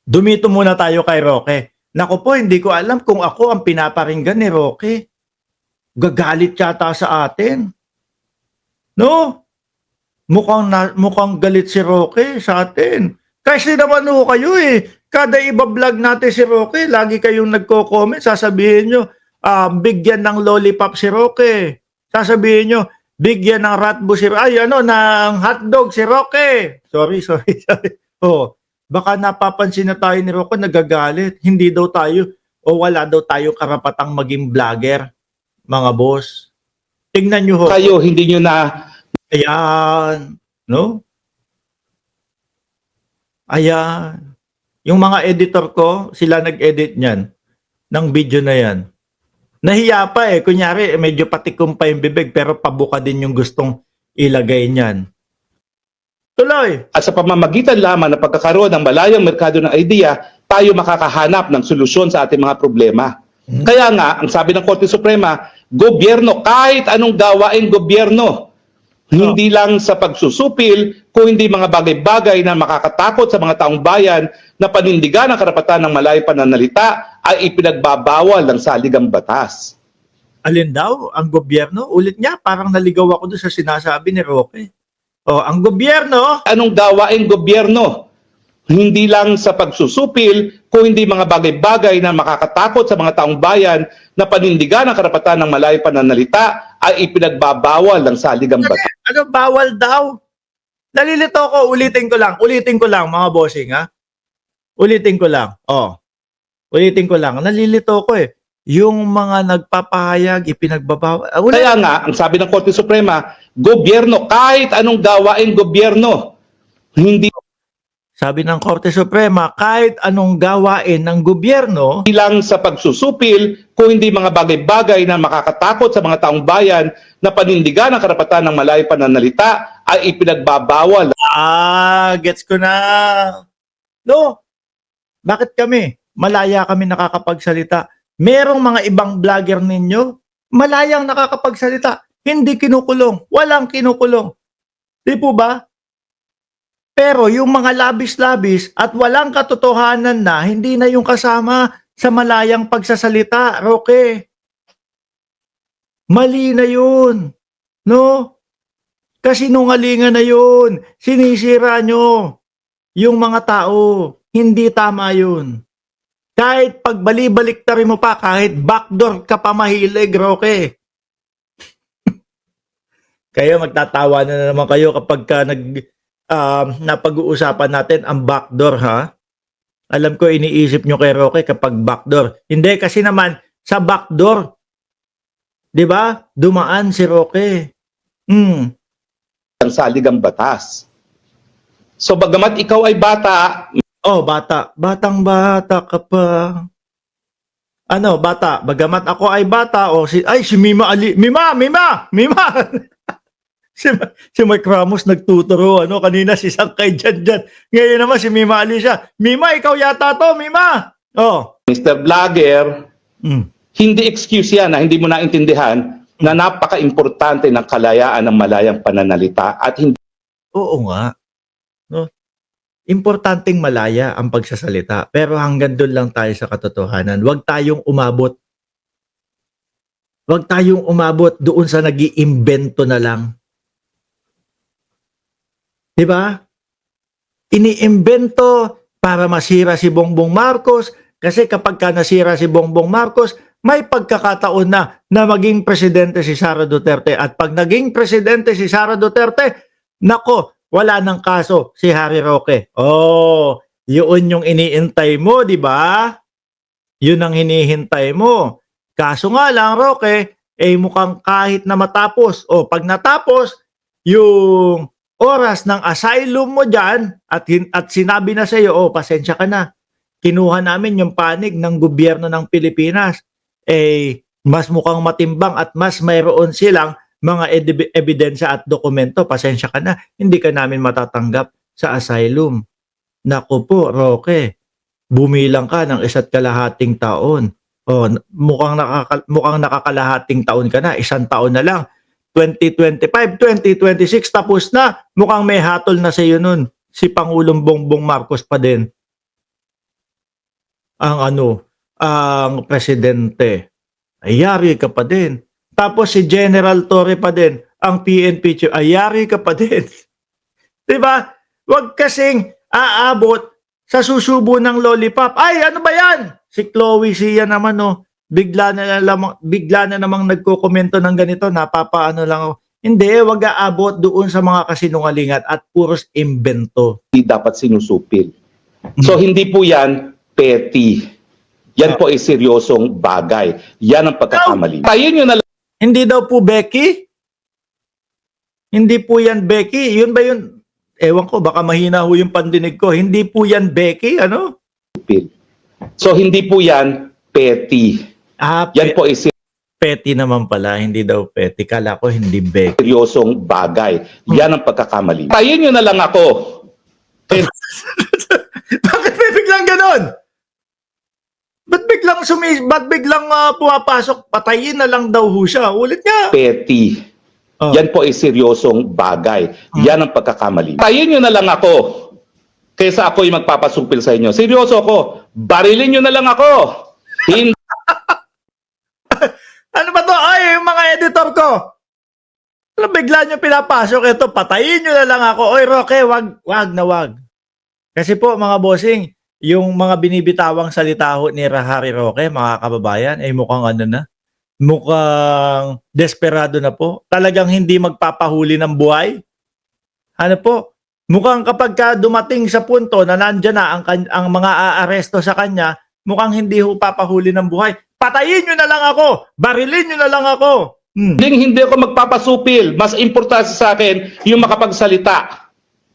Dumito muna tayo kay Roque. Naku po, hindi ko alam kung ako ang pinaparinggan ni Roque. Gagalit yata sa atin. No? Mukhang galit si Roque sa atin. Kasi naman ho kayo eh. Kada iba-vlog natin si Roque, lagi kayong nagko-comment, sasabihin nyo, bigyan ng lollipop si Roque. Sasabihin nyo, bigyan ng ratbo si Roque. Ay, ng hotdog si Roque. Sorry. Oh, baka napapansin na tayo ni Roque nagagalit. Hindi daw tayo o wala daw tayo karapatang maging vlogger, mga boss. Tingnan nyo ho. Kayo, hindi nyo na... Ayan. No? Ayan. Yung mga editor ko, sila nag-edit niyan ng video na yan. Nahiya pa eh. Kunyari, medyo patikom pa yung bibig pero pabuka din yung gustong ilagay niyan. Tuloy. At sa pamamagitan lamang ng pagkakaroon ng malayang merkado ng idea, tayo makakahanap ng solusyon sa ating mga problema. Kaya nga, ang sabi ng Korte Suprema, gobyerno, kahit anong gawain gobyerno, hindi lang sa pagsusupil, kung hindi mga bagay-bagay na makakatakot sa mga taong bayan na panindigan ang karapatan ng malayang pananalita ay ipinagbabawal ng saligang batas. Alin daw? Ang gobyerno? Ulit niya, parang naligaw ako doon sa sinasabi ni Roque. Oh, ang gobyerno, Anong gawain gobyerno? Hindi lang sa pagsusupil, kung hindi mga bagay-bagay na makakatakot sa mga taong bayan na panindigan ang karapatan ng malayang pananalita ay ipinagbabawal ng saligang batas. ano bawal daw? Nalilito ko, ulitin ko lang mga bossing ha. Ulitin ko lang. Ulitin ko lang. Nalilito ko eh. Yung mga nagpapahayag, ipinagbabawal. Kaya nga, ang sabi ng Korte Suprema, gobyerno, kahit anong gawain gobyerno, hindi Sabi ng Korte Suprema, kahit anong gawain ng gobyerno, lang sa pagsusupil, kung hindi mga bagay-bagay na makakatakot sa mga taong bayan na panindigan ang karapatan ng malayang pananalita ay ipinagbabawal. gets ko na. No, bakit kami? Malaya kami nakakapagsalita. Merong mga ibang vlogger ninyo, malayang nakakapagsalita. Hindi kinukulong. Walang kinukulong. Di po ba? Pero yung mga labis-labis at walang katotohanan na, hindi na yung kasama sa malayang pagsasalita, Roque. Mali na yun. No? Kasinungalingan na yun. Sinisira nyo yung mga tao. Hindi tama yun. Kahit pagbali-baliktarin mo pa, kahit backdoor ka pa mahilig, Roque. Kayo magtatawa na naman kayo kapag ka napag-uusapan natin ang backdoor, ha? Alam ko iniisip nyo kay Roque kapag backdoor. Hindi, kasi naman sa backdoor, di ba? Dumaan si Roque. Ang saligang batas. So bagamat ikaw ay bata, Bata. Batang-bata ka pa. Ano, bata? Bagamat ako ay bata, si Mima Ali. Mima! si Mike Ramos nagtuturo, kanina si Sangkay dyan. Ngayon naman si Mima Ali siya. Mima, ikaw yata to, Mima! Mr. Vlogger, hindi excuse yan na hindi mo naintindihan na napaka-importante ng kalayaan ng malayang pananalita at hindi Oo nga. No? Importanteng malaya ang pagsasalita. Pero hanggang doon lang tayo sa katotohanan. Huwag tayong umabot. Huwag tayong umabot doon sa nag-iimbento na lang. Diba? Iniimbento para masira si Bongbong Marcos kasi kapag ka nasira si Bongbong Marcos, may pagkakataon na maging presidente si Sara Duterte. At pag naging presidente si Sara Duterte, nako, wala nang kaso si Harry Roque. Yun yung iniintay mo, di ba? Yun ang hinihintay mo. Kaso nga lang, Roque, mukhang kahit na matapos, pag natapos, yung oras ng asylum mo dyan, at sinabi na sa iyo, pasensya ka na, kinuha namin yung panig ng gobyerno ng Pilipinas, mas mukhang matimbang at mas mayroon silang mga ebidensya at dokumento, pasensya ka na, hindi ka namin matatanggap sa asylum. Naku po, Roque, bumilang ka ng 1.5 taon. Mukhang nakakalahating taon ka na, 1 taon na lang. 2025, 2026, tapos na. Mukhang may hatol na sa iyo nun. Si Pangulong Bongbong Marcos pa din. ang presidente. Ay yari ka pa din. Tapos si General Torre pa din, ang PNP chief, ay yari ka pa din. 'Di ba? Huwag kasing aabot sa susubo ng lollipop. Ay, ano ba 'yan? Si Chloe Sia naman bigla na namang nagkokomento ng ganito, napapaano lang ako. Hindi, wag aabot doon sa mga kasinungalingan at puros imbento. Hindi dapat sinusupil. So hindi po yan petty. Yan po ay seryosong bagay. Yan ang pagkakamali. Tayo nyo na lang Hindi daw po Becky? Hindi po yan Becky? Yun ba yun? Ewan ko, baka mahina ho yung pandinig ko. Hindi po yan Becky, ano? supil. So hindi po yan petty. Yan po ay Petty naman pala, hindi daw petty. Kala ko hindi Becky. seryosong bagay. Yan ang pagkakamali. Tayo nyo na lang ako. Bakit may biglang ganon? Ba't biglang pumapasok? Patayin na lang daw ho siya. Ulit nga. Petty. Oh. Yan po ay seryosong bagay. Yan ang pagkakamali. Tayo nyo na lang ako. Kaysa ako'y magpapasumpil sa inyo. Seryoso ako. Barilin nyo na lang ako. Hindi Ano ba to? Ay, yung mga editor ko. Ano bigla nyo pinapasok ito? Patayin nyo na lang ako. Oy, Roque, wag. Kasi po, mga bossing, yung mga binibitawang salita ho ni Harry Roque, mga kababayan, ay mukhang desperado na po. Talagang hindi magpapahuli ng buhay. Ano po? Mukhang kapag dumating sa punto na nandyan na ang mga aaresto sa kanya, mukhang hindi ho papahuli ng buhay. Patayin nyo na lang ako! Barilin nyo na lang ako! hindi ako magpapasupil. Mas importante sa akin yung makapagsalita.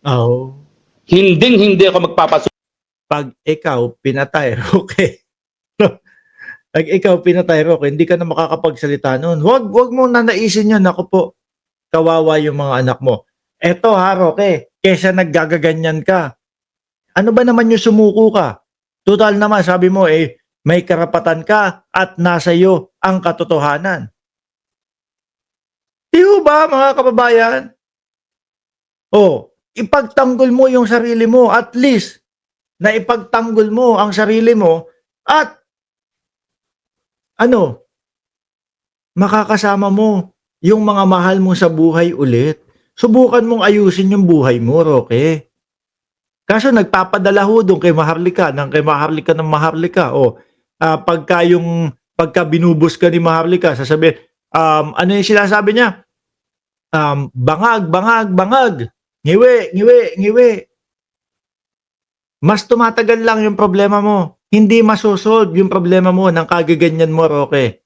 Oh. Hindi ako magpapasupil. Pag ikaw pinatay, Roque. Pag ikaw pinatay, Roque, hindi ka na makakapagsalita noon. Huwag mo nanaisin yun. Ako po, kawawa yung mga anak mo. Eto ha, Roque, kesa naggagaganyan ka. Ano ba naman yung sumuko ka? Total naman, sabi mo, may karapatan ka at nasa iyo ang katotohanan. Di ba, mga kababayan? Ipagtanggol mo yung sarili mo. At least, na ipagtanggol mo ang sarili mo at makakasama mo yung mga mahal mo sa buhay ulit. Subukan mong ayusin yung buhay mo, Roque. Kaso nagpapadala ho doon kay Maharlika, ng Maharlika. Pagka binubus ka ni Maharlika, sasabihin, ano yung sinasabi niya? Bangag. Ngiwi. Mas tumatagal lang yung problema mo. Hindi masosolve yung problema mo ng kagaganyan mo, Roque.